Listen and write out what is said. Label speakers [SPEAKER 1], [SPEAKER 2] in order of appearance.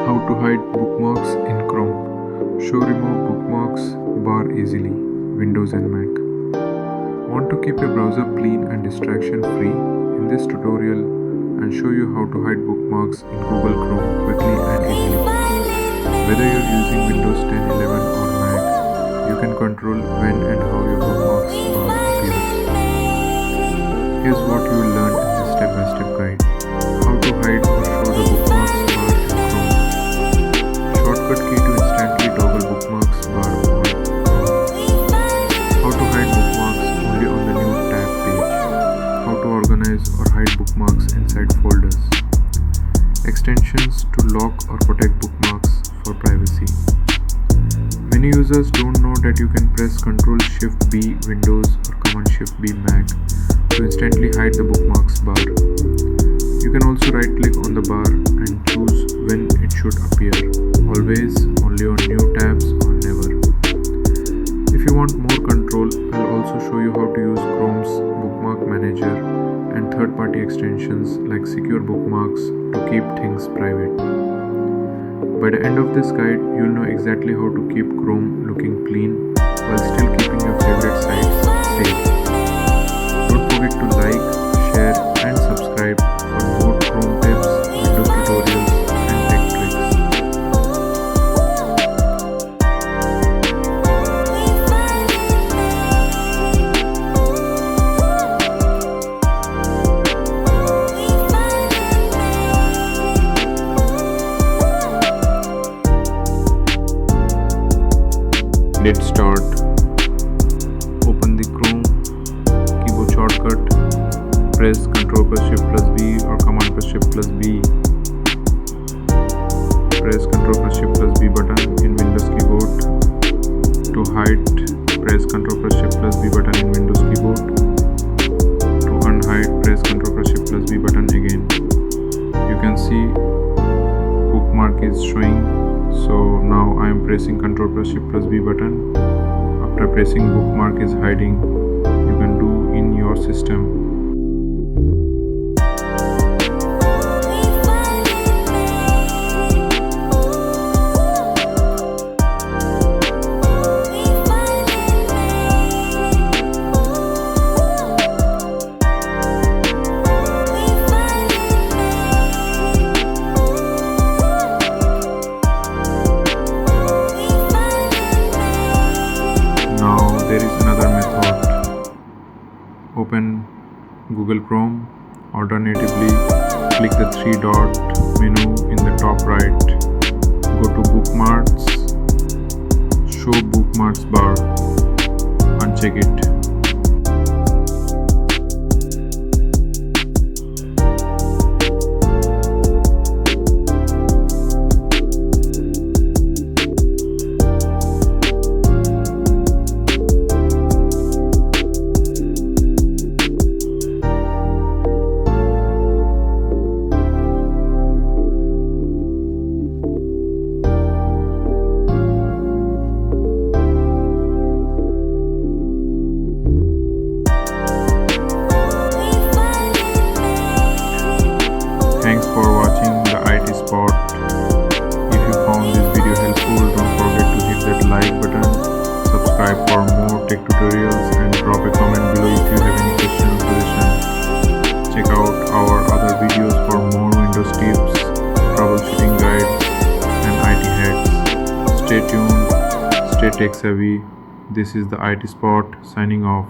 [SPEAKER 1] How to hide bookmarks in Chrome. Show remove bookmarks bar easily. Windows and Mac. Want to keep your browser clean and distraction free? In this tutorial, I'll show you how to hide bookmarks in Google Chrome quickly and easily. Whether you're using Windows 10, 11 or Mac, you can control when and how your bookmarks bar appears. Here's what you will learn in this step-by-step guide. How to hide or show the bookmarks bar in Chrome. Shortcut key to instantly toggle bookmarks bar on Chrome. How to hide bookmarks only on the new tab page. How to organize or hide bookmarks inside folders. Extensions to lock or protect bookmarks for privacy. Many users don't know that you can press Ctrl Shift B Windows or Command Shift B Mac to instantly hide the bookmarks bar. You can also right click on the bar and choose when it should appear, always, only on new tabs or never. If you want more control, I'll also show you how to use Chrome's Bookmark Manager and third-party extensions like Secure Bookmarks to keep things private. By the end of this guide, you'll know exactly how to keep Chrome looking clean while still keeping your favorite sites safe. Don't forget to like, share and subscribe for more Chrome tips, Windows tutorials and tech tricks. Let's start. Open the Chrome keyboard shortcut. Press Ctrl Shift B or Command Shift B. Press Ctrl Shift B button in Windows keyboard. To hide, press Ctrl Shift B button in Windows keyboard. To unhide, press Ctrl Shift B button again. You can see bookmark is showing. So now I am pressing Ctrl Shift B button. After pressing, bookmark is hiding. You can do in your system. There is another method. Open Google Chrome. Alternatively, click the three-dot menu in the top right. Go to Bookmarks. Show Bookmarks bar. Uncheck it. Thanks for watching the IT Spot. If you found this video helpful, don't forget to hit that like button, subscribe for more tech tutorials and drop a comment below if you have any question or suggestion. Check out our other videos for more Windows tips, troubleshooting guides and IT hacks. Stay tuned, stay tech savvy. This is the IT Spot signing off.